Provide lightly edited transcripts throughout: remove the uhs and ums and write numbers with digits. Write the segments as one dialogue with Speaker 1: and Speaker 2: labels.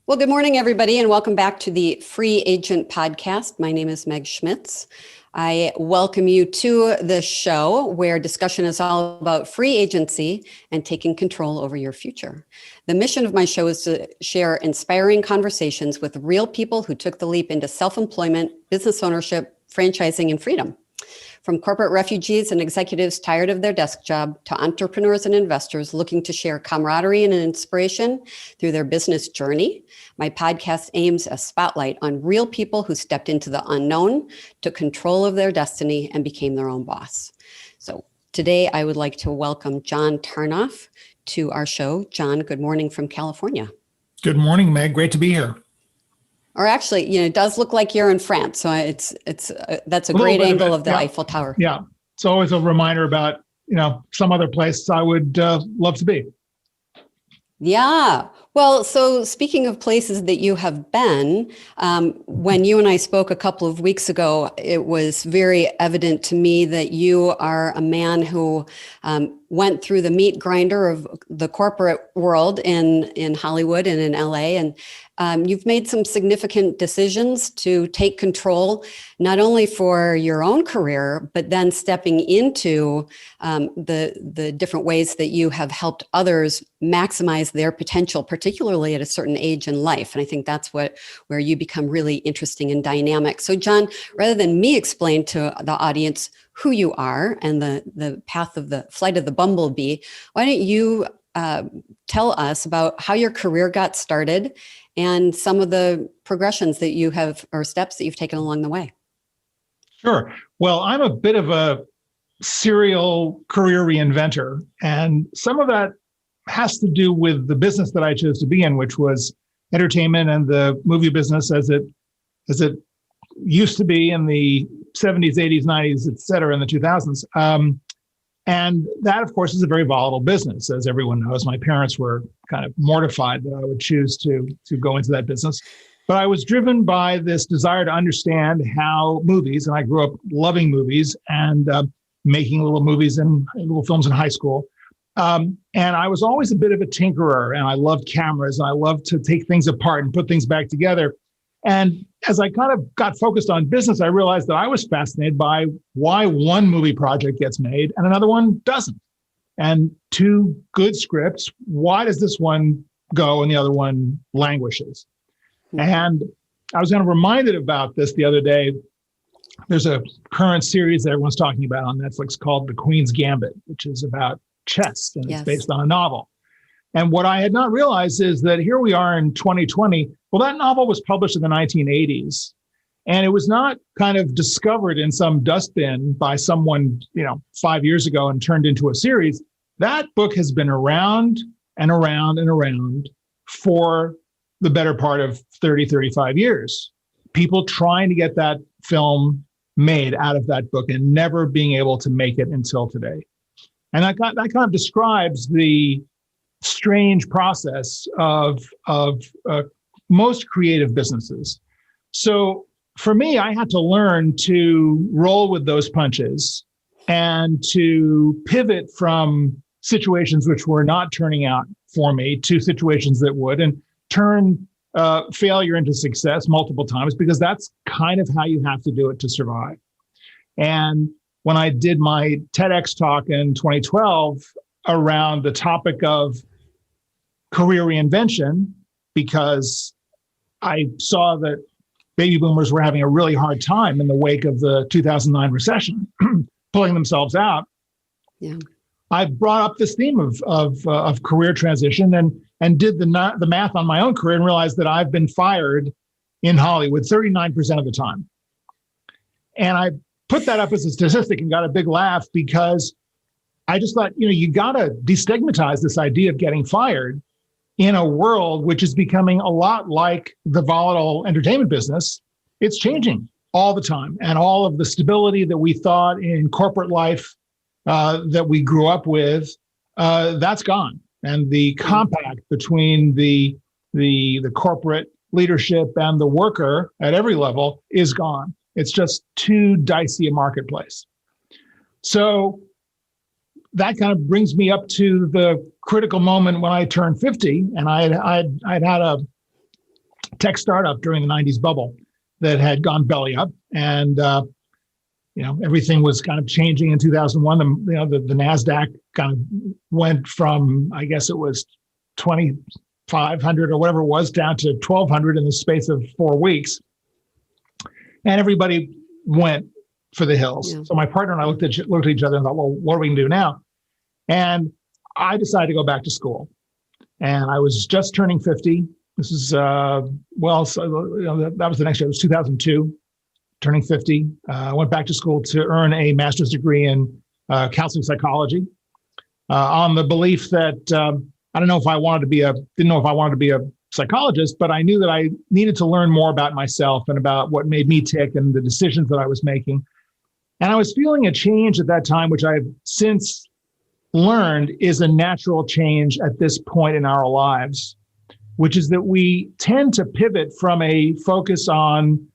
Speaker 1: Well, good morning, everybody, and welcome back to the Free Agent Podcast. My name is Meg Schmitz. I welcome you to the show where discussion is all about free agency and taking control over your future. The mission of my show is to share inspiring conversations with real people who took the leap into self-employment, business ownership, franchising, and freedom. From corporate refugees and executives tired of their desk job to entrepreneurs and investors looking to share camaraderie and inspiration through their business journey, my podcast aims a spotlight on real people who stepped into the unknown, took control of their destiny, and became their own boss. So today I would like to welcome John Tarnoff to our show. John, good morning from California.
Speaker 2: Good morning, Meg. Great to be here.
Speaker 1: Or actually, it does look like you're in France. So that's a great angle of the Eiffel Tower.
Speaker 2: Yeah. It's always a reminder about, some other place I would love to be.
Speaker 1: Yeah. Well, so speaking of places that you have been, when you and I spoke a couple of weeks ago, it was very evident to me that you are a man who went through the meat grinder of the corporate world in Hollywood and in LA. And you've made some significant decisions to take control, not only for your own career, but then stepping into the different ways that you have helped others maximize their potential, particularly at a certain age in life. And I think that's where you become really interesting and dynamic. So John, rather than me explain to the audience who you are and the path of the flight of the bumblebee, why don't you tell us about how your career got started and some of the progressions that you have or steps that you've taken along the way?
Speaker 2: Sure. Well, I'm a bit of a serial career reinventor, and some of that has to do with the business that I chose to be in, which was entertainment and the movie business as it used to be in the 70s, 80s, 90s, et cetera, in the 2000s. And that, of course, is a very volatile business, as everyone knows. My parents were kind of mortified that I would choose to go into that business. But I was driven by this desire to understand how movies, and I grew up loving movies and making little movies and little films in high school. And I was always a bit of a tinkerer, and I loved cameras, and I loved to take things apart and put things back together. And as I kind of got focused on business, I realized that I was fascinated by why one movie project gets made and another one doesn't. And two good scripts, why does this one go and the other one languishes? And I was kind of reminded about this the other day. There's a current series that everyone's talking about on Netflix called The Queen's Gambit, which is about chess, and It's based on a novel. And what I had not realized is that here we are in 2020. Well, that novel was published in the 1980s, and it was not kind of discovered in some dustbin by someone, 5 years ago and turned into a series. That book has been around and around and around for the better part of 30, 35 years. People trying to get that film made out of that book and never being able to make it until today. And that kind of describes the strange process of most creative businesses. So for me, I had to learn to roll with those punches and to pivot from situations which were not turning out for me to situations that would, and turn failure into success multiple times, because that's kind of how you have to do it to survive. And when I did my TEDx talk in 2012 around the topic of career reinvention, because I saw that baby boomers were having a really hard time in the wake of the 2009 recession, pulling themselves out.
Speaker 1: Yeah,
Speaker 2: I brought up this theme of career transition and did the math on my own career and realized that I've been fired in Hollywood 39% of the time. And I put that up as a statistic and got a big laugh, because I just thought, you got to destigmatize this idea of getting fired in a world which is becoming a lot like the volatile entertainment business. It's changing all the time. And all of the stability that we thought in corporate life that we grew up with, that's gone. And the compact between the corporate leadership and the worker at every level is gone. It's just too dicey a marketplace. So that kind of brings me up to the critical moment when I turned 50, and I'd had tech startup during the 90s bubble that had gone belly up. And, everything was kind of changing in 2001. The NASDAQ kind of went from, I guess it was 2,500 or whatever it was, down to 1,200 in the space of 4 weeks. And everybody went for the hills. Yeah. So my partner and I looked at each other and thought, well, what are we going to do now? And I decided to go back to school. And I was just turning 50. This is, that was the next year. It was 2002, turning 50. I went back to school to earn a master's degree in counseling psychology on the belief that I didn't know if I wanted to be a psychologist, but I knew that I needed to learn more about myself and about what made me tick and the decisions that I was making. And I was feeling a change at that time, which I've since learned is a natural change at this point in our lives, which is that we tend to pivot from a focus on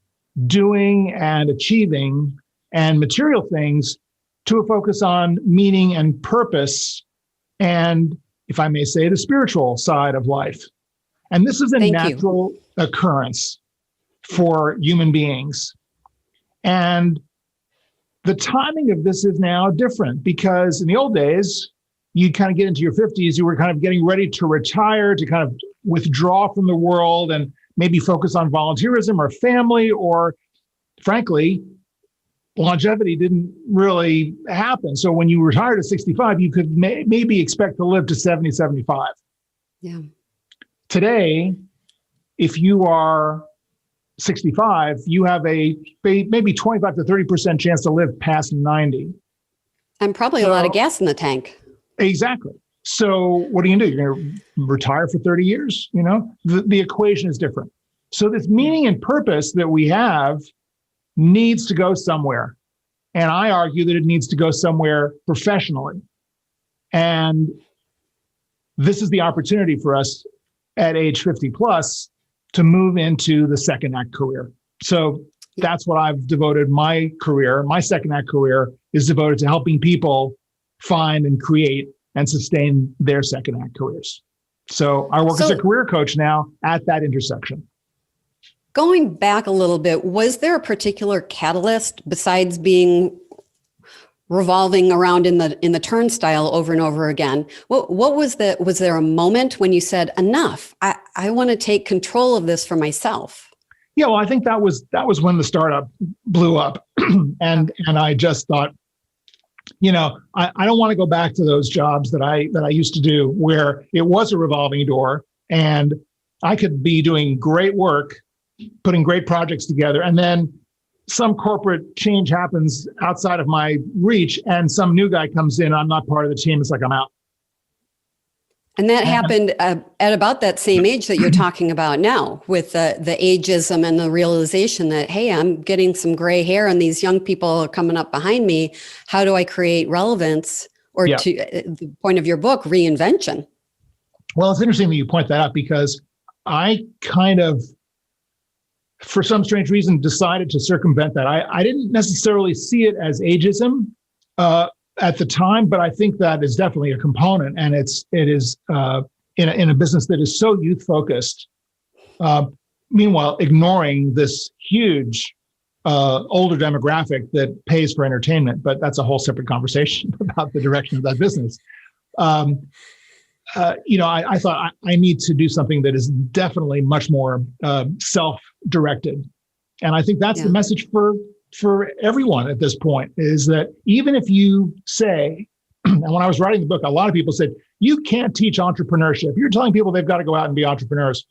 Speaker 2: doing and achieving and material things to a focus on meaning and purpose and, if I may say, the spiritual side of life. And this is a natural occurrence for human beings. And the timing of this is now different because in the old days, you kind of get into your 50s, you were kind of getting ready to retire, to kind of withdraw from the world and maybe focus on volunteerism or family, or frankly, longevity didn't really happen. So when you retired at 65, you could maybe expect to live to 70, 75.
Speaker 1: Yeah.
Speaker 2: Today, if you are 65, you have a maybe 25 to 30% chance to live past 90.
Speaker 1: And probably a lot of gas in the tank.
Speaker 2: Exactly. So what are you going to do? You're going to retire for 30 years? The equation is different. So this meaning and purpose that we have needs to go somewhere. And I argue that it needs to go somewhere professionally. And this is the opportunity for us at age 50 plus to move into the second act career. So that's what I've devoted my career. My second act career is devoted to helping people find and create and sustain their second act careers. So I work as a career coach now at that intersection.
Speaker 1: Going back a little bit, was there a particular catalyst besides being revolving around in the turnstile over and over again? What was that? Was there a moment when you said, enough, I want to take control of this for myself?
Speaker 2: Yeah, well, I think that was when the startup blew up. and I just thought, I don't want to go back to those jobs that I used to do where it was a revolving door and I could be doing great work, putting great projects together, and then some corporate change happens outside of my reach and some new guy comes in, I'm not part of the team, it's like I'm out.
Speaker 1: And that happened at about that same age that you're talking about now, with the ageism and the realization that, hey, I'm getting some gray hair and these young people are coming up behind me. How do I create relevance? Or to the point of your book, reinvention.
Speaker 2: Well, it's interesting that you point that out because I kind of, for some strange reason, decided to circumvent that. I didn't necessarily see it as ageism at the time, but I think that is definitely a component, and it is in a business that is so youth focused. Meanwhile, ignoring this huge older demographic that pays for entertainment, but that's a whole separate conversation about the direction of that business. I thought I need to do something that is definitely much more self-directed. And I think that's the message for everyone at this point, is that even if you say, and when I was writing the book, a lot of people said, you can't teach entrepreneurship. You're telling people they've got to go out and be entrepreneurs.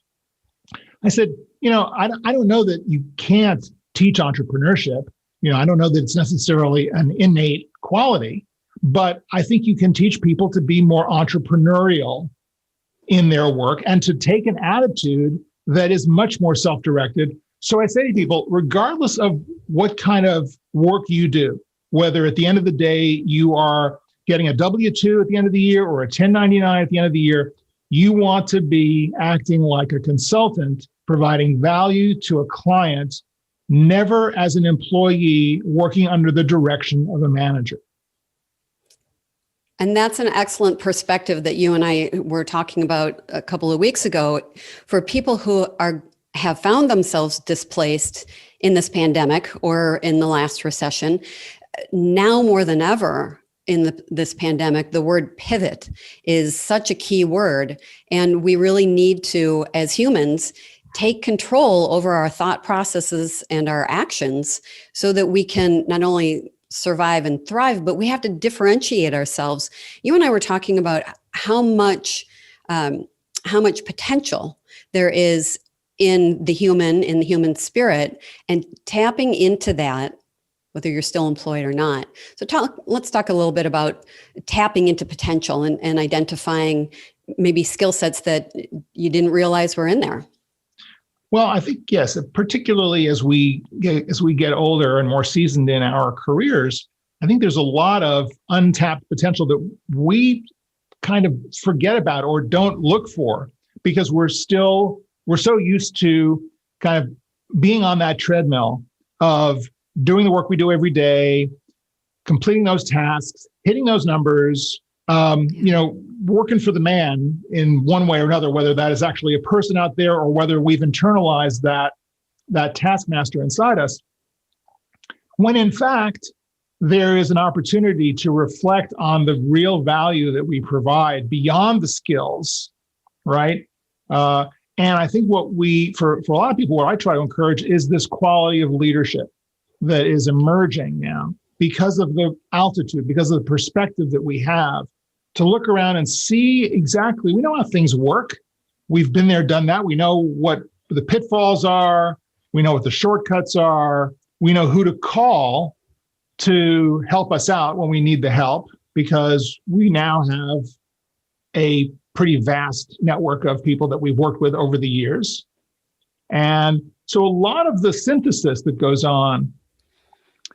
Speaker 2: I said, I don't know that you can't teach entrepreneurship. I don't know that it's necessarily an innate quality. But I think you can teach people to be more entrepreneurial in their work and to take an attitude that is much more self-directed. So I say to people, regardless of what kind of work you do, whether at the end of the day you are getting a W-2 at the end of the year or a 1099 at the end of the year, you want to be acting like a consultant, providing value to a client, never as an employee working under the direction of a manager.
Speaker 1: And that's an excellent perspective that you and I were talking about a couple of weeks ago. For people who are have found themselves displaced in this pandemic or in the last recession, now more than ever in this pandemic, the word pivot is such a key word. And we really need to, as humans, take control over our thought processes and our actions so that we can not only survive and thrive, but we have to differentiate ourselves. You and I were talking about how much potential there is in the human spirit, and tapping into that, whether you're still employed or not. So let's talk a little bit about tapping into potential and identifying maybe skill sets that you didn't realize were in there.
Speaker 2: Well, I think, yes, particularly as we get older and more seasoned in our careers, I think there's a lot of untapped potential that we kind of forget about or don't look for because we're so used to kind of being on that treadmill of doing the work we do every day, completing those tasks, hitting those numbers, working for the man in one way or another, whether that is actually a person out there or whether we've internalized that taskmaster inside us. When in fact, there is an opportunity to reflect on the real value that we provide beyond the skills, right? And I think for a lot of people, what I try to encourage is this quality of leadership that is emerging now because of the altitude, because of the perspective that we have to look around and see exactly, we know how things work. We've been there, done that. We know what the pitfalls are. We know what the shortcuts are. We know who to call to help us out when we need the help because we now have a pretty vast network of people that we've worked with over the years. And so a lot of the synthesis that goes on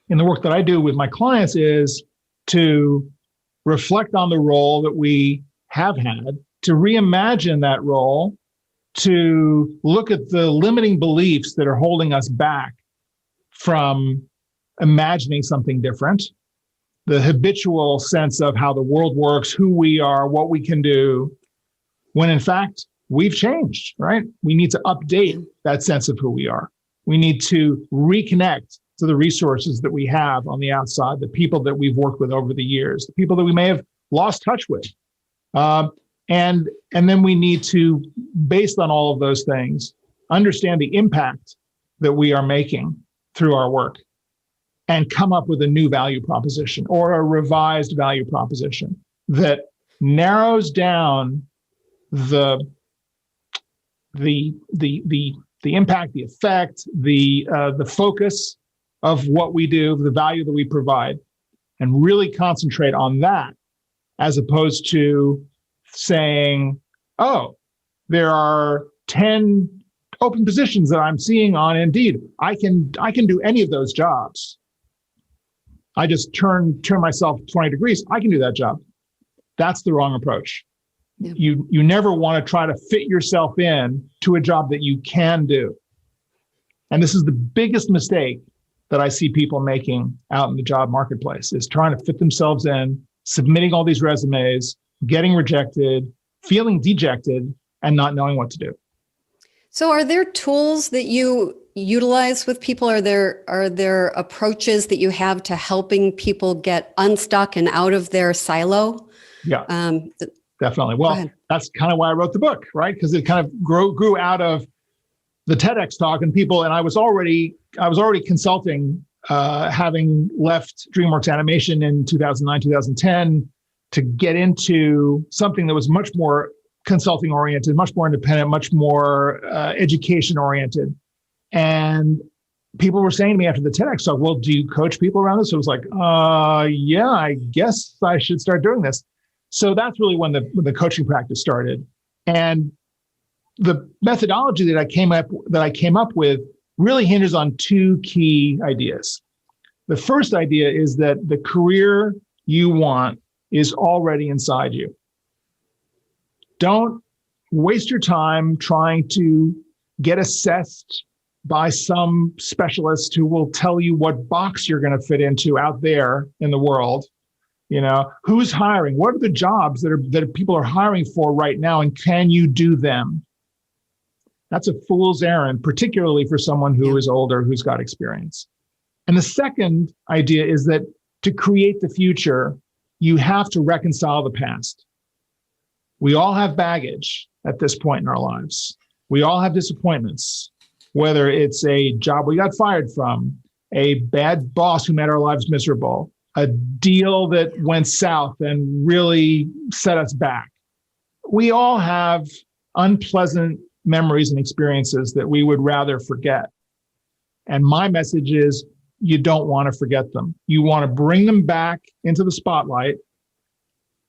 Speaker 2: in the work that I do with my clients is to reflect on the role that we have had, to reimagine that role, to look at the limiting beliefs that are holding us back from imagining something different, the habitual sense of how the world works, who we are, what we can do, when in fact, we've changed, right? We need to update that sense of who we are. We need to reconnect to the resources that we have on the outside, the people that we've worked with over the years, the people that we may have lost touch with. And then we need to, based on all of those things, understand the impact that we are making through our work and come up with a new value proposition or a revised value proposition that narrows down the impact, the effect, the focus of what we do, the value that we provide, and really concentrate on that, as opposed to saying, oh, there are 10 open positions that I'm seeing on Indeed. I can do any of those jobs. I just turn myself 20 degrees. I can do that job. That's the wrong approach. Yeah. You never want to try to fit yourself in to a job that you can do. And this is the biggest mistake that I see people making out in the job marketplace, is trying to fit themselves in, submitting all these resumes, getting rejected, feeling dejected, and not knowing what to do.
Speaker 1: So are there tools that you utilize with people? Are there approaches that you have to helping people get unstuck and out of their silo?
Speaker 2: Yeah, definitely. Well, that's kind of why I wrote the book, right? Because it kind of grew out of the TEDx talk and people, and I was already consulting, having left DreamWorks Animation in 2009, 2010 to get into something that was much more consulting oriented, much more independent, much more education oriented. And people were saying to me after the TEDx talk, well, do you coach people around this? So I was like, yeah, I guess I should start doing this. So that's really when the coaching practice started. And the methodology that I came up with really hinges on two key ideas. The first idea is that the career you want is already inside you. Don't waste your time trying to get assessed by some specialist who will tell you what box you're going to fit into out there in the world. You know, who's hiring? What are the jobs that people are hiring for right now, and can you do them? That's a fool's errand, particularly for someone who is older, who's got experience. And the second idea is that to create the future, you have to reconcile the past. We all have baggage at this point in our lives. We all have disappointments, whether it's a job we got fired from, a bad boss who made our lives miserable, a deal that went south and really set us back. We all have unpleasant memories and experiences that we would rather forget. And my message is, you don't want to forget them. You want to bring them back into the spotlight.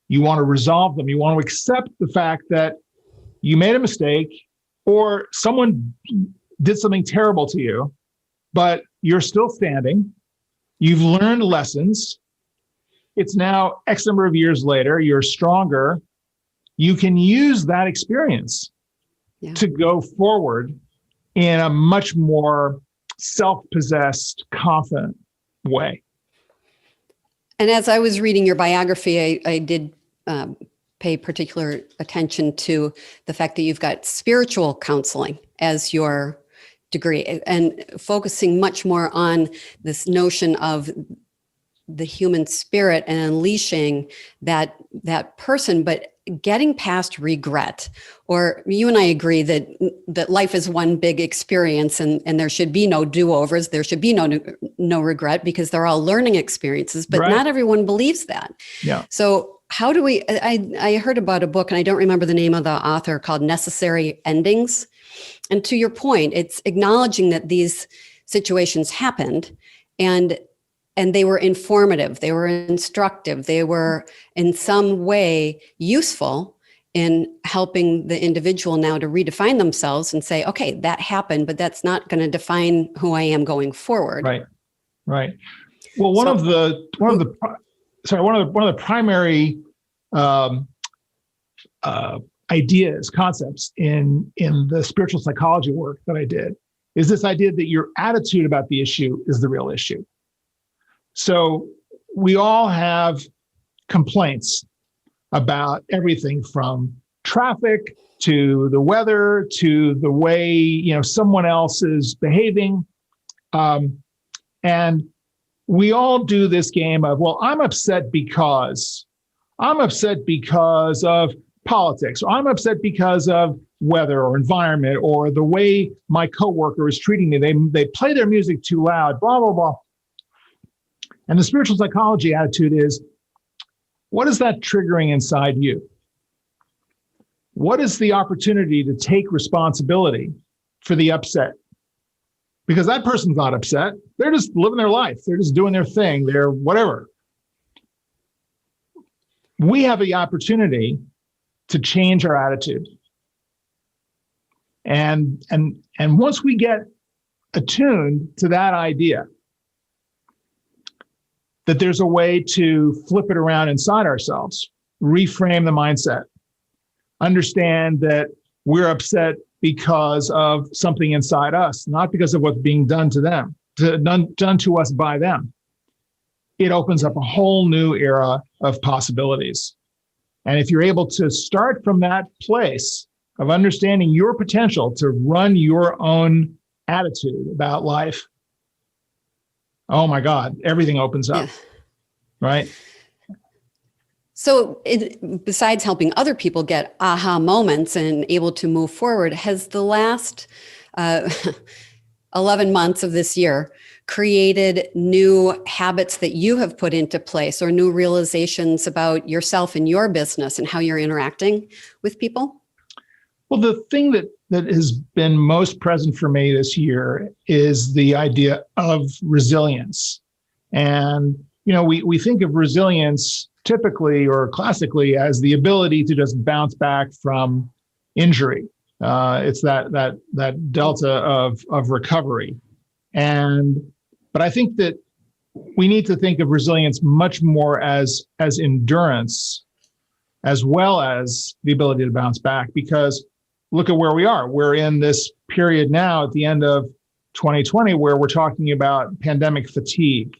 Speaker 2: You want to resolve them. You want to accept the fact that you made a mistake or someone did something terrible to you, but you're still standing. You've learned lessons. It's now X number of years later. You're stronger. You can use that experience to go forward in a much more self-possessed, confident way.
Speaker 1: And as I was reading your biography, I did pay particular attention to the fact that you've got spiritual counseling as your degree and focusing much more on this notion of the human spirit and unleashing that person, but getting past regret. Or you and I agree that life is one big experience and there should be no do-overs. There should be no regret because they're all learning experiences, but not everyone believes that.
Speaker 2: Yeah.
Speaker 1: So how do we, I heard about a book and I don't remember the name of the author called Necessary Endings. And to your point, it's acknowledging that these situations happened and they were informative, they were instructive, they were in some way useful in helping the individual now to redefine themselves and say, okay, that happened, but that's not going to define who I am going forward.
Speaker 2: Right. Well, one of the primary ideas, concepts in the spiritual psychology work that I did is this idea that your attitude about the issue is the real issue. So we all have complaints about everything from traffic to the weather to the way someone else is behaving, and we all do this game of, well, I'm upset because of politics, or I'm upset because of weather or environment or the way my coworker is treating me. They play their music too loud, blah blah blah. And the spiritual psychology attitude is, what is that triggering inside you? What is the opportunity to take responsibility for the upset? Because that person's not upset. They're just living their life. They're just doing their thing. They're whatever. We have the opportunity to change our attitude. And once we get attuned to that idea, that there's a way to flip it around inside ourselves, reframe the mindset, understand that we're upset because of something inside us, not because of what's being done to them, done to us by them. It opens up a whole new era of possibilities. And if you're able to start from that place of understanding your potential to run your own attitude about life, oh my God, everything opens up, right?
Speaker 1: So besides helping other people get aha moments and able to move forward, has the last 11 months of this year created new habits that you have put into place or new realizations about yourself and your business and how you're interacting with people?
Speaker 2: Well, the thing that has been most present for me this year is the idea of resilience. And, we think of resilience typically or classically as the ability to just bounce back from injury. It's that delta of recovery. But I think that we need to think of resilience much more as endurance, as well as the ability to bounce back, because look at where we are. We're in this period now at the end of 2020 where we're talking about pandemic fatigue.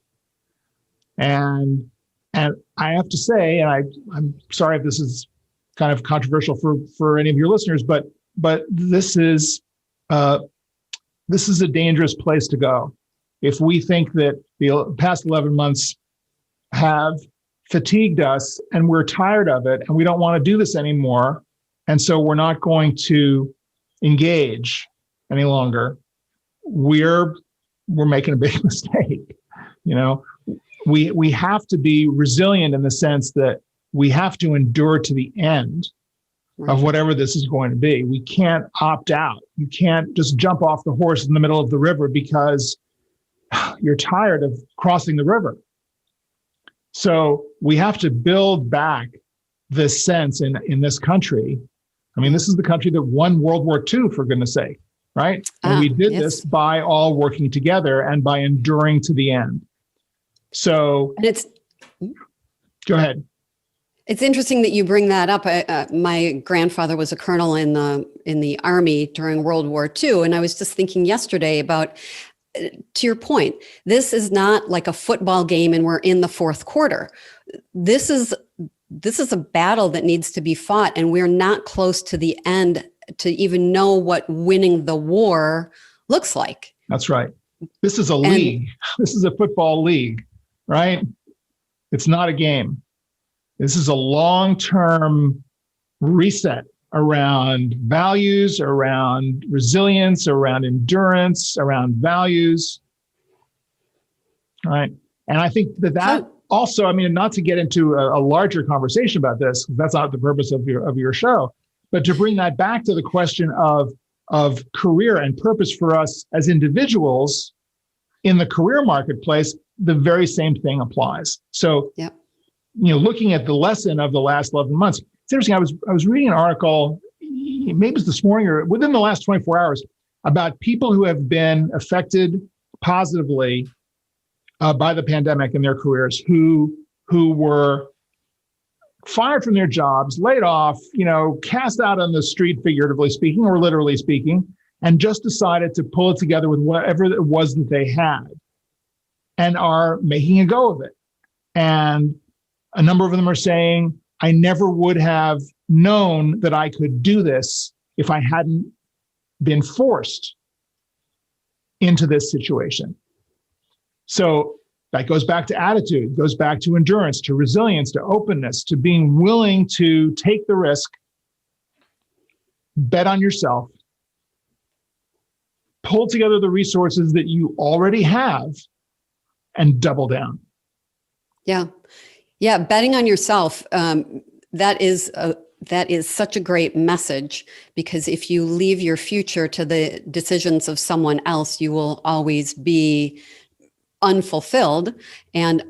Speaker 2: And I have to say, and I'm sorry if this is kind of controversial for any of your listeners, but this is this is a dangerous place to go. If we think that the past 11 months have fatigued us and we're tired of it and we don't want to do this anymore, and so we're not going to engage any longer, we're making a big mistake. You know, we have to be resilient in the sense that we have to endure to the end of whatever this is going to be. We can't opt out. You can't just jump off the horse in the middle of the river because you're tired of crossing the river. So we have to build back this sense in this country. I mean, this is the country that won World War II, for goodness sake, right? And we did this by all working together and by enduring to the end. So go ahead.
Speaker 1: It's interesting that you bring that up. My grandfather was a colonel in the Army during World War II. And I was just thinking yesterday about, to your point, this is not like a football game and we're in the fourth quarter. This is a battle that needs to be fought, and we're not close to the end to even know what winning the war looks like.
Speaker 2: That's right. This is a league. This is a football league, right? It's not a game. This is a long-term reset around values, around resilience, around endurance, around values. All right. And I think that also, I mean, not to get into a larger conversation about this, because that's not the purpose of your show, but to bring that back to the question of career and purpose for us as individuals in the career marketplace, the very same thing applies. So, looking at the lesson of the last 11 months, it's interesting. I was reading an article, maybe it was this morning or within the last 24 hours, about people who have been affected positively by the pandemic in their careers, who were fired from their jobs, laid off, cast out on the street, figuratively speaking, or literally speaking, and just decided to pull it together with whatever it was that they had and are making a go of it. And a number of them are saying, I never would have known that I could do this if I hadn't been forced into this situation. So that goes back to attitude, goes back to endurance, to resilience, to openness, to being willing to take the risk, bet on yourself, pull together the resources that you already have, and double down.
Speaker 1: Yeah, betting on yourself, that is such a great message, because if you leave your future to the decisions of someone else, you will always be unfulfilled, and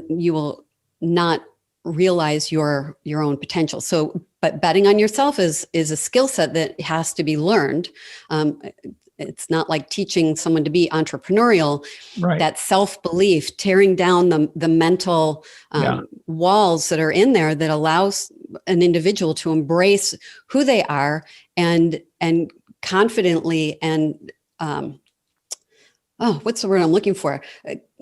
Speaker 1: you will not realize your own potential. So, but betting on yourself is a skill set that has to be learned. It's not like teaching someone to be entrepreneurial.
Speaker 2: Right.
Speaker 1: That self-belief, tearing down the mental walls that are in there that allows an individual to embrace who they are and confidently and what's the word I'm looking for?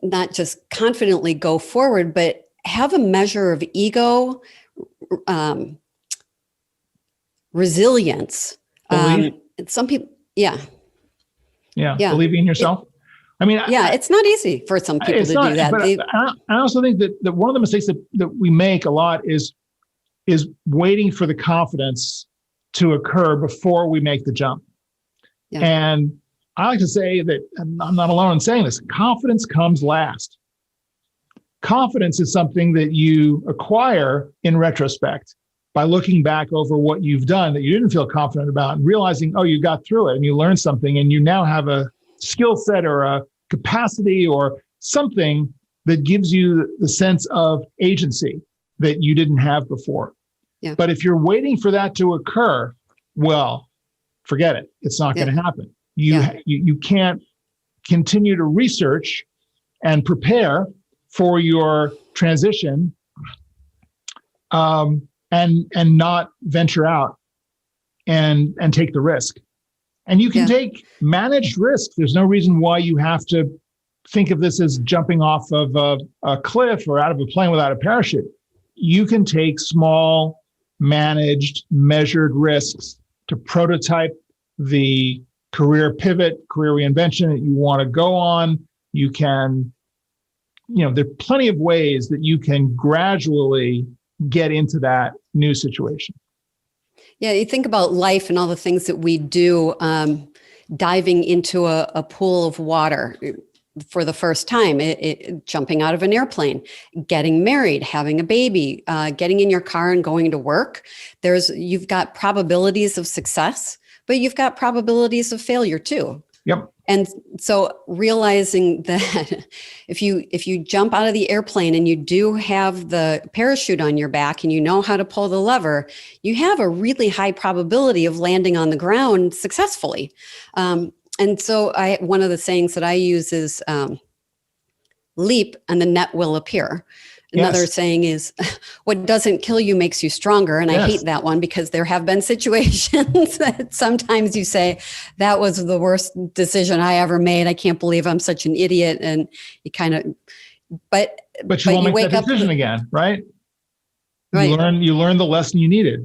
Speaker 1: Not just confidently go forward, but have a measure of ego, resilience. Some people,
Speaker 2: believing in yourself. I mean,
Speaker 1: it's not easy for some people to do that.
Speaker 2: But I also think that one of the mistakes that we make a lot is waiting for the confidence to occur before we make the jump. Yeah. And I like to say that, and I'm not alone in saying this, confidence comes last. Confidence is something that you acquire in retrospect by looking back over what you've done that you didn't feel confident about and realizing, oh, you got through it and you learned something and you now have a skill set or a capacity or something that gives you the sense of agency that you didn't have before. Yeah. But if you're waiting for that to occur, well, forget it. It's not going to happen. You can't continue to research and prepare for your transition and not venture out and take the risk. And you can take managed risk. There's no reason why you have to think of this as jumping off of a cliff or out of a plane without a parachute. You can take small, managed, measured risks to prototype the career pivot, career reinvention that you want to go on. You can, there are plenty of ways that you can gradually get into that new situation.
Speaker 1: Yeah, you think about life and all the things that we do, diving into a pool of water for the first time, jumping out of an airplane, getting married, having a baby, getting in your car and going to work. You've got probabilities of success, but you've got probabilities of failure too.
Speaker 2: Yep.
Speaker 1: And so realizing that if you jump out of the airplane and you do have the parachute on your back and you know how to pull the lever, you have a really high probability of landing on the ground successfully. And so one of the sayings that I use is leap and the net will appear. Another saying is, what doesn't kill you makes you stronger. And I hate that one because there have been situations that sometimes you say, that was the worst decision I ever made. I can't believe I'm such an idiot. And you kind of, but
Speaker 2: you won't make that decision again, right?
Speaker 1: Right.
Speaker 2: You learn the lesson you needed.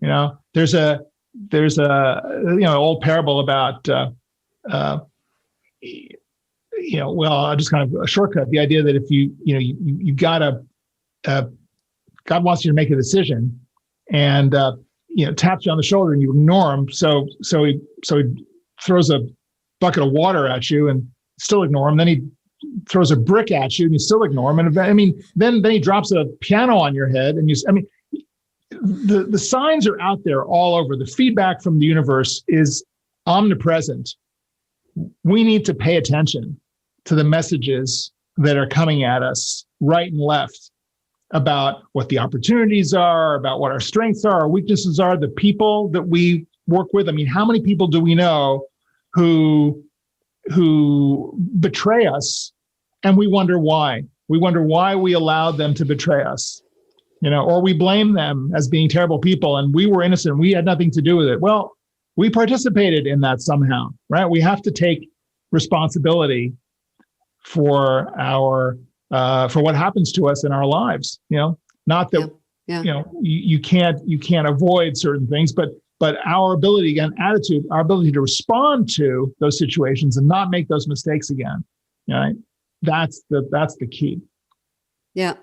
Speaker 2: There's a old parable about, well, just kind of a shortcut. The idea that if you gotta, God wants you to make a decision, and taps you on the shoulder and you ignore him. So he throws a bucket of water at you and still ignore him. Then he throws a brick at you and you still ignore him. And then he drops a piano on your head and the signs are out there all over. The feedback from the universe is omnipresent. We need to pay attention to the messages that are coming at us right and left about what the opportunities are, about what our strengths are, our weaknesses are, the people that we work with. How many people do we know who betray us, and we wonder why? We wonder why we allowed them to betray us, or we blame them as being terrible people and we were innocent. We had nothing to do with it. Well, we participated in that somehow, right? We have to take responsibility for for what happens to us in our lives. Not that you can't avoid certain things, but our ability, again, attitude, our ability to respond to those situations and not make those mistakes again. Right? That's the key. Yeah.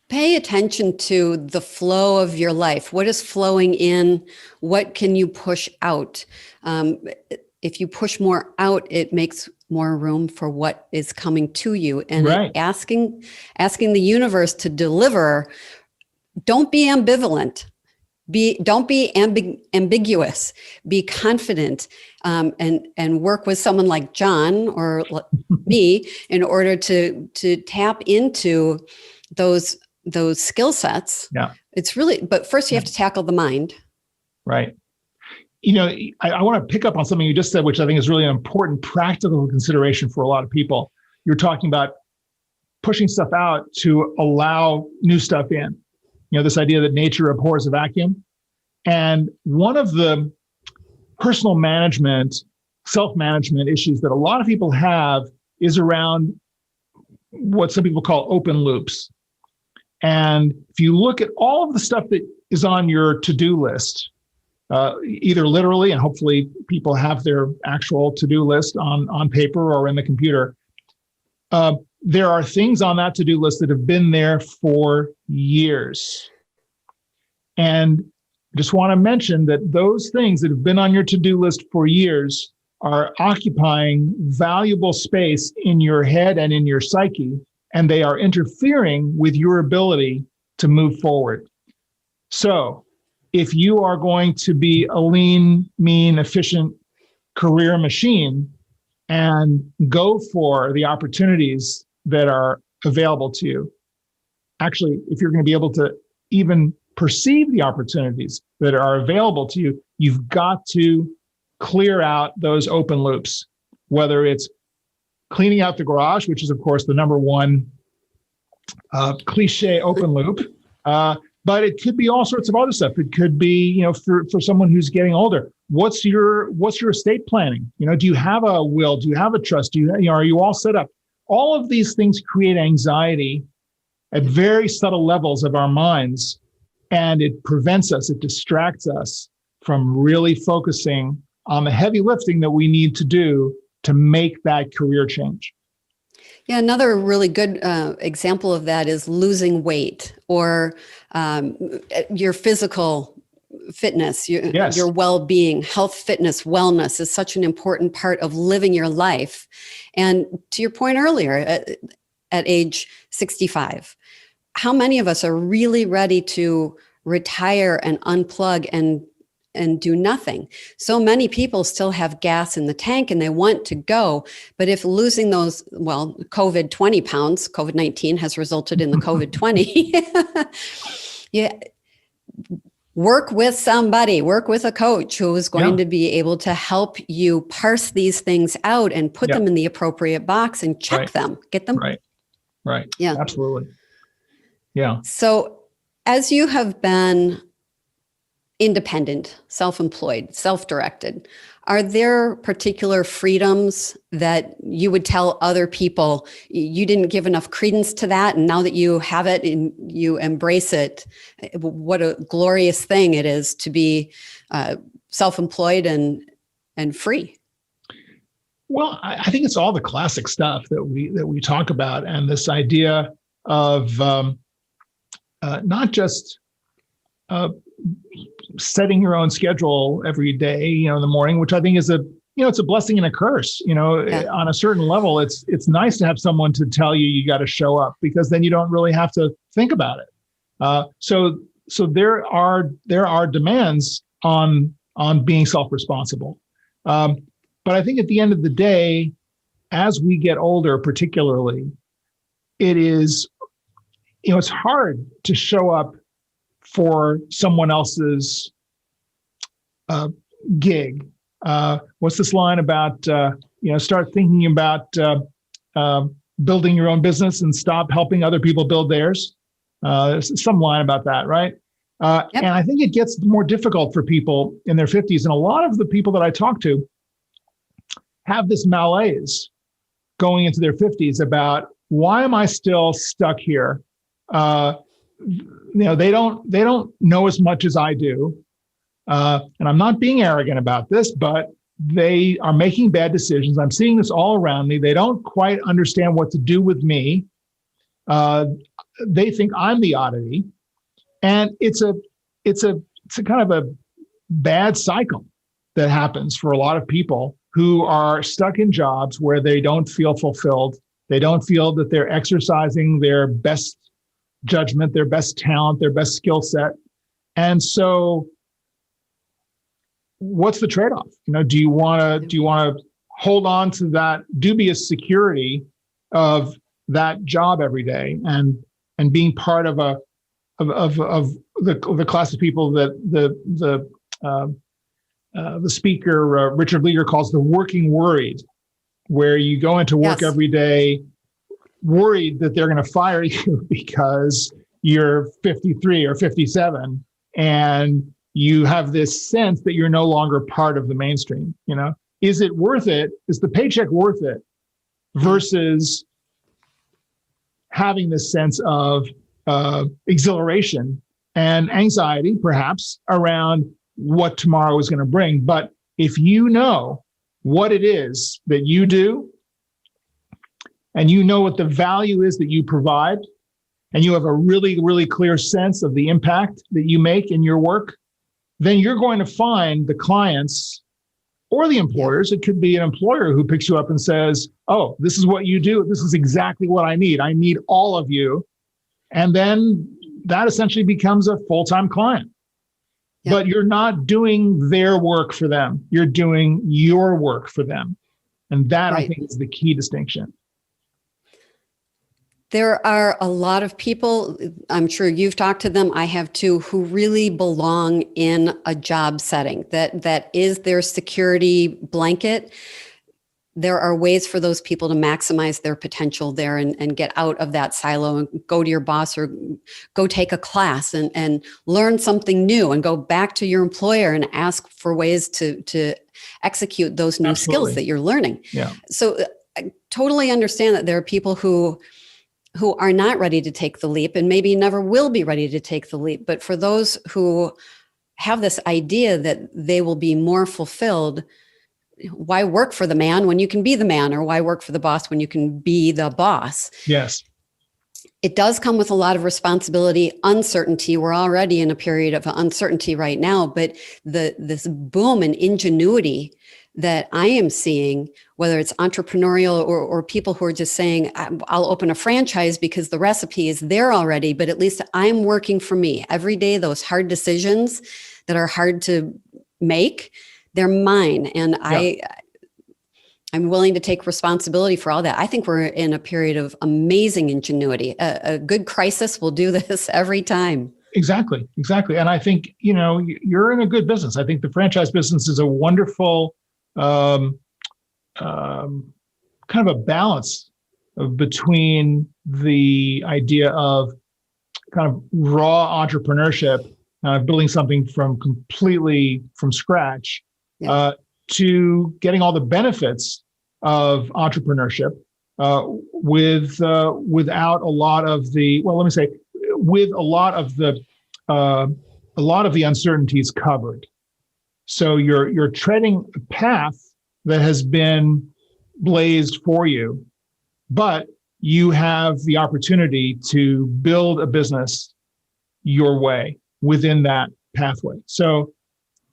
Speaker 1: Pay attention to the flow of your life. What is flowing in? What can you push out? If you push more out, it makes more room for what is coming to you. And asking the universe to deliver. Don't be ambivalent. Don't be ambiguous. Be confident, and work with someone like John or me in order to tap into those skill sets.
Speaker 2: Yeah.
Speaker 1: It's really, but first you have to tackle the mind.
Speaker 2: Right. I want to pick up on something you just said, which I think is really an important practical consideration for a lot of people. You're talking about pushing stuff out to allow new stuff in. This idea that nature abhors a vacuum. And one of the personal management, self-management issues that a lot of people have is around what some people call open loops. And if you look at all of the stuff that is on your to-do list, either literally, and hopefully people have their actual to-do list on paper or in the computer, there are things on that to-do list that have been there for years. And I just want to mention that those things that have been on your to-do list for years are occupying valuable space in your head and in your psyche, and they are interfering with your ability to move forward. So if you are going to be a lean, mean, efficient career machine and go for the opportunities that are available to you, actually, if you're going to be able to even perceive the opportunities that are available to you, you've got to clear out those open loops, whether it's cleaning out the garage, which is, of course, the number one cliche open loop. But it could be all sorts of other stuff. It could be, for someone who's getting older, what's your estate planning? Do you have a will? Do you have a trust? Are you all set up? All of these things create anxiety at very subtle levels of our minds, and it prevents us, it distracts us from really focusing on the heavy lifting that we need to do to make that career change.
Speaker 1: Yeah, another really good example of that is losing weight or your physical fitness, your well-being. Health, fitness, wellness is such an important part of living your life. And to your point earlier, at age 65, how many of us are really ready to retire and unplug and do nothing? So many people still have gas in the tank and they want to go. But if losing those, COVID 20 pounds, COVID-19 has resulted in the COVID 20. Yeah. Work with somebody, work with a coach who is going to be able to help you parse these things out and put them in the appropriate box and check them, get them.
Speaker 2: Right.
Speaker 1: Yeah.
Speaker 2: Absolutely. Yeah.
Speaker 1: So as you have been independent, self-employed, self-directed, are there particular freedoms that you would tell other people you didn't give enough credence to that, and now that you have it and you embrace it, what a glorious thing it is to be self-employed and free?
Speaker 2: Well, I think it's all the classic stuff that we talk about, and this idea of not just setting your own schedule every day, in the morning, which I think is it's a blessing and a curse. On a certain level, it's nice to have someone to tell you got to show up, because then you don't really have to think about it. So there are demands on being self-responsible. But I think at the end of the day, as we get older, particularly, it is, it's hard to show up for someone else's gig. What's this line about, start thinking about building your own business and stop helping other people build theirs? Some line about that, right? And I think it gets more difficult for people in their 50s. And a lot of the people that I talk to have this malaise going into their 50s about, why am I still stuck here? They don't know as much as I do. And I'm not being arrogant about this, but they are making bad decisions. I'm seeing this all around me. They don't quite understand what to do with me. They think I'm the oddity. And it's a kind of a bad cycle that happens for a lot of people who are stuck in jobs where they don't feel fulfilled. They don't feel that they're exercising their best judgment, their best talent, their best skill set. And so what's the trade-off? Do you want to hold on to that dubious security of that job every day and being part of the class of people that the speaker Richard Leader calls the working worried, where you go into work every day worried that they're going to fire you because you're 53 or 57 and you have this sense that you're no longer part of the mainstream. Is it worth it? Is the paycheck worth it versus having this sense of exhilaration and anxiety, perhaps, around what tomorrow is going to bring? But if you know what it is that you do, and you know what the value is that you provide, and you have a really, really clear sense of the impact that you make in your work, then you're going to find the clients or the employers. It could be an employer who picks you up and says, oh, this is what you do. This is exactly what I need. I need all of you. And then that essentially becomes a full-time client. Yep. But you're not doing their work for them. You're doing your work for them. And that, I think, is the key distinction.
Speaker 1: There are a lot of people, I'm sure you've talked to them, I have too, who really belong in a job setting that is their security blanket. There are ways for those people to maximize their potential there and get out of that silo and go to your boss or go take a class and learn something new and go back to your employer and ask for ways to execute those new skills that you're learning.
Speaker 2: Yeah.
Speaker 1: So I totally understand that there are people who are not ready to take the leap and maybe never will be ready to take the leap. But for those who have this idea that they will be more fulfilled. Why work for the man when you can be the man, or why work for the boss when you can be the boss?
Speaker 2: Yes.
Speaker 1: It does come with a lot of responsibility, uncertainty. We're already in a period of uncertainty right now, but this boom in ingenuity that I am seeing, whether it's entrepreneurial or people who are just saying, I'll open a franchise because the recipe is there already, but at least I'm working for me. Every day, those hard decisions that are hard to make, they're mine. And I'm willing to take responsibility for all that. I think we're in a period of amazing ingenuity. A good crisis will do this every time.
Speaker 2: Exactly. And I think, you're in a good business. I think the franchise business is a wonderful kind of a balance between the idea of kind of raw entrepreneurship, building something completely from scratch, to getting all the benefits of entrepreneurship without a lot of the, with a lot of the uncertainties covered. So you're treading a path that has been blazed for you, but you have the opportunity to build a business your way within that pathway. So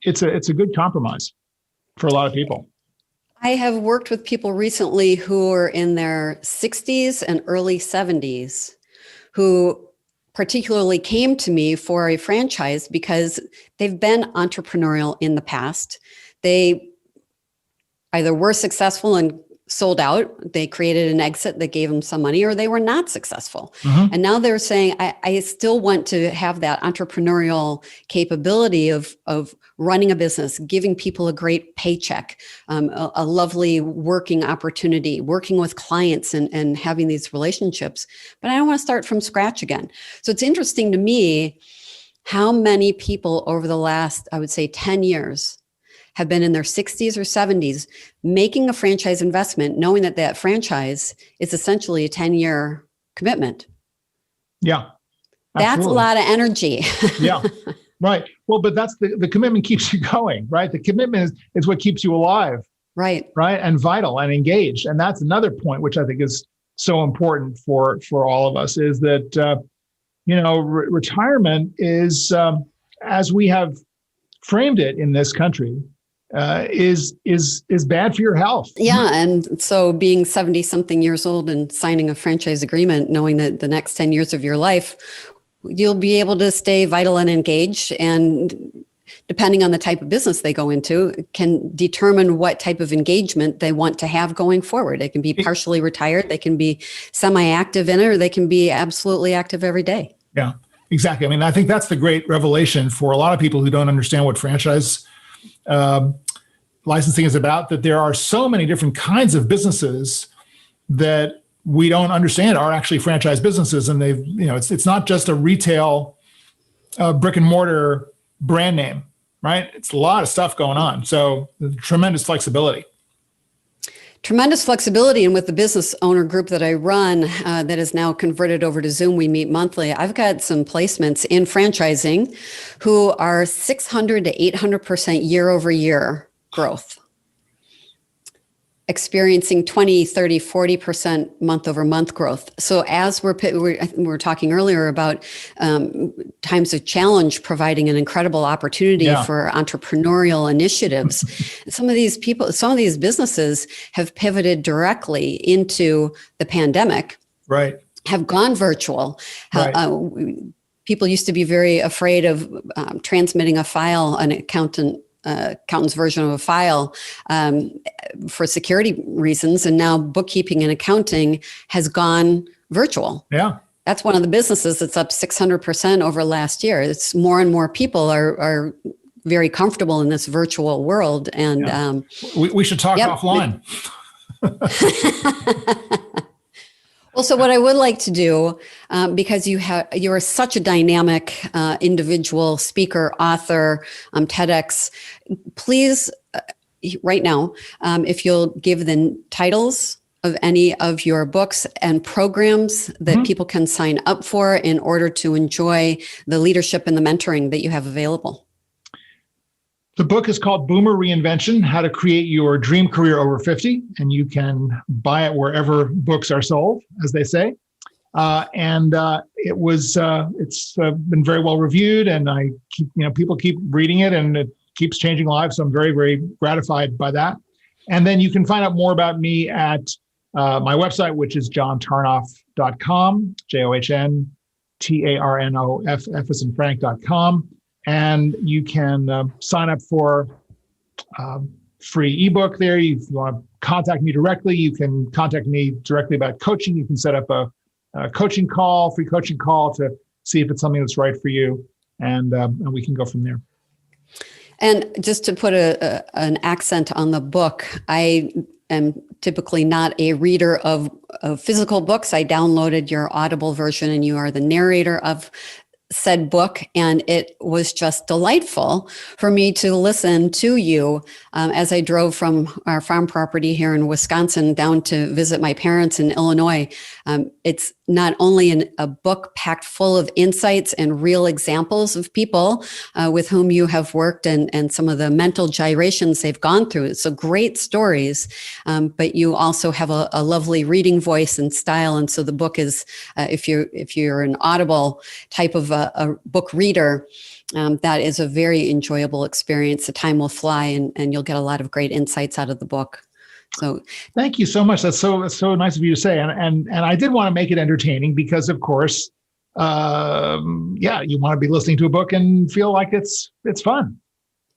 Speaker 2: it's a good compromise for a lot of people.
Speaker 1: I have worked with people recently who are in their 60s and early 70s who particularly came to me for a franchise because they've been entrepreneurial in the past. They either were successful and sold out, they created an exit that gave them some money, or they were not successful. And now they're saying, I still want to have that entrepreneurial capability of running a business, giving people a great paycheck, a lovely working opportunity, working with clients and having these relationships. But I don't want to start from scratch again. So it's interesting to me how many people over the last, I would say 10 years, have been in their 60s or 70s making a franchise investment, knowing that that franchise is essentially a 10-year commitment.
Speaker 2: Yeah.
Speaker 1: That's a lot of energy.
Speaker 2: Yeah. Right. Well, but that's the commitment keeps you going, right? The commitment is what keeps you alive. Right. Right. And vital and engaged. And that's another point, which I think is so important for all of us, is that, retirement is, as we have framed it in this country, is bad for your health.
Speaker 1: Yeah. And so being 70 something years old and signing a franchise agreement, knowing that the next 10 years of your life, you'll be able to stay vital and engaged, and depending on the type of business they go into, can determine what type of engagement they want to have going forward. They can be partially retired, they can be semi-active in it, or they can be absolutely active every day.
Speaker 2: Yeah, exactly. I mean, I think that's the great revelation for a lot of people who don't understand what franchise licensing is about, that there are so many different kinds of businesses that we don't understand are actually franchise businesses. And they've, it's not just a retail brick and mortar brand name, right? It's a lot of stuff going on. So tremendous flexibility.
Speaker 1: Tremendous flexibility. And with the business owner group that I run, that is now converted over to Zoom, we meet monthly. I've got some placements in franchising who are 600 to 800% year over year growth, experiencing 20, 30, 40% month over month growth. So as we're talking earlier about times of challenge providing an incredible opportunity for entrepreneurial initiatives, some of these businesses have pivoted directly into the pandemic,
Speaker 2: right? Have
Speaker 1: gone virtual. Right. People used to be very afraid of transmitting a file, an accountant's version of a file for security reasons. And now bookkeeping and accounting has gone virtual.
Speaker 2: Yeah.
Speaker 1: That's one of the businesses that's up 600% over last year. It's more and more people are very comfortable in this virtual world. And
Speaker 2: we should talk offline.
Speaker 1: Well, so what I would like to do, because you're such a dynamic individual, speaker, author, TEDx, please, right now, if you'll give the titles of any of your books and programs that people can sign up for in order to enjoy the leadership and the mentoring that you have available.
Speaker 2: The book is called Boomer Reinvention, How to Create Your Dream Career Over 50. And you can buy it wherever books are sold, as they say. It's been very well reviewed, and people keep reading it, and it keeps changing lives. So I'm very, very gratified by that. And then you can find out more about me at my website, which is johntarnoff.com, JOHNTARNOFF as in Frank.com. And you can sign up for free ebook there. If you want to contact me directly, you can contact me directly about coaching. You can set up a coaching call, free coaching call, to see if it's something that's right for you. And we can go from there.
Speaker 1: And just to put an accent on the book, I am typically not a reader of physical books. I downloaded your Audible version, and you are the narrator of said book, and it was just delightful for me to listen to you as I drove from our farm property here in Wisconsin down to visit my parents in Illinois. It's not only a book packed full of insights and real examples of people with whom you have worked, and some of the mental gyrations they've gone through. So great stories, but you also have a lovely reading voice and style. And so the book is, if you're an Audible type of a book reader, that is a very enjoyable experience. The time will fly, and you'll get a lot of great insights out of the book. So
Speaker 2: thank you so much. That's so nice of you to say. And I did want to make it entertaining because, of course, you want to be listening to a book and feel like it's fun.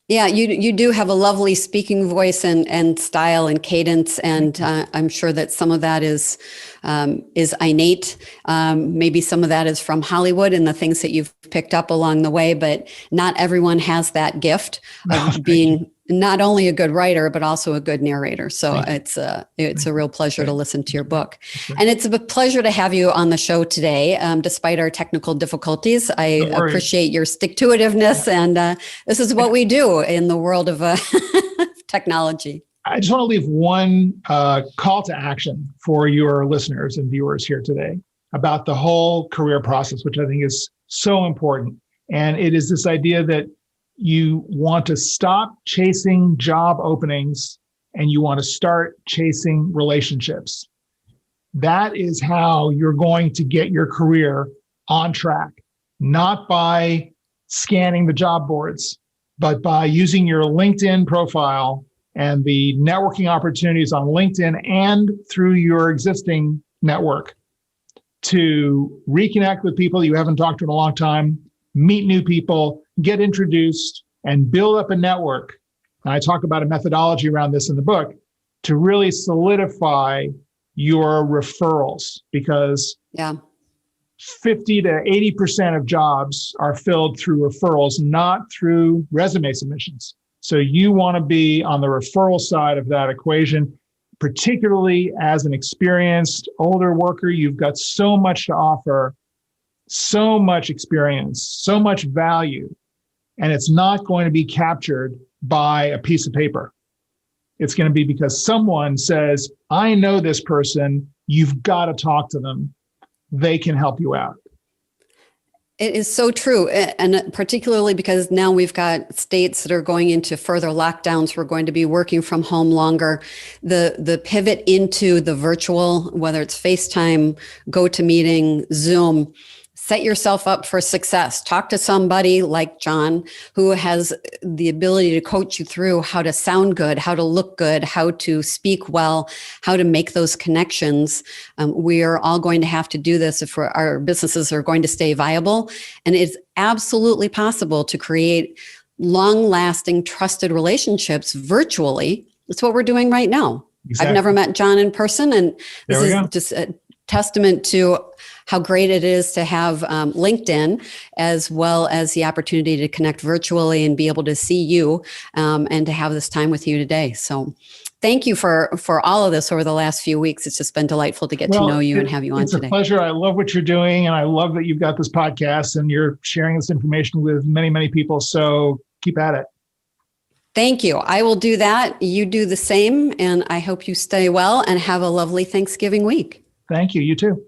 Speaker 1: Yeah, you do have a lovely speaking voice and style and cadence, and I'm sure that some of that is innate. Maybe some of that is from Hollywood and the things that you've picked up along the way, but not everyone has that gift of being not only a good writer, but also a good narrator. So it's a real pleasure to listen to your book. And it's a pleasure to have you on the show today, despite our technical difficulties. I appreciate your stick-to-itiveness, and this is what we do in the world of technology.
Speaker 2: I just want to leave one call to action for your listeners and viewers here today about the whole career process, which I think is so important. And it is this idea that you want to stop chasing job openings and you want to start chasing relationships. That is how you're going to get your career on track, not by scanning the job boards, but by using your LinkedIn profile and the networking opportunities on LinkedIn and through your existing network to reconnect with people you haven't talked to in a long time, meet new people, get introduced, and build up a network. And I talk about a methodology around this in the book to really solidify your referrals, because 50 to 80% of jobs are filled through referrals, not through resume submissions. So you want to be on the referral side of that equation, particularly as an experienced older worker. You've got so much to offer, so much experience, so much value, and it's not going to be captured by a piece of paper. It's going to be because someone says, I know this person, you've got to talk to them. They can help you out.
Speaker 1: It is so true. And particularly because now we've got states that are going into further lockdowns. We're going to be working from home longer. The pivot into the virtual, whether it's FaceTime, GoToMeeting, Zoom, set yourself up for success. Talk to somebody like John, who has the ability to coach you through how to sound good, how to look good, how to speak well, how to make those connections. We are all going to have to do this if our businesses are going to stay viable. And it's absolutely possible to create long-lasting, trusted relationships virtually. That's what we're doing right now. Exactly. I've never met John in person, and this is just a testament to how great it is to have LinkedIn, as well as the opportunity to connect virtually and be able to see you and to have this time with you today. So thank you for all of this over the last few weeks. It's just been delightful to get to know you and have you on today.
Speaker 2: It's a pleasure. I love what you're doing, and I love that you've got this podcast and you're sharing this information with many, many people. So keep at it.
Speaker 1: Thank you. I will do that. You do the same, and I hope you stay well and have a lovely Thanksgiving week.
Speaker 2: Thank you. You too.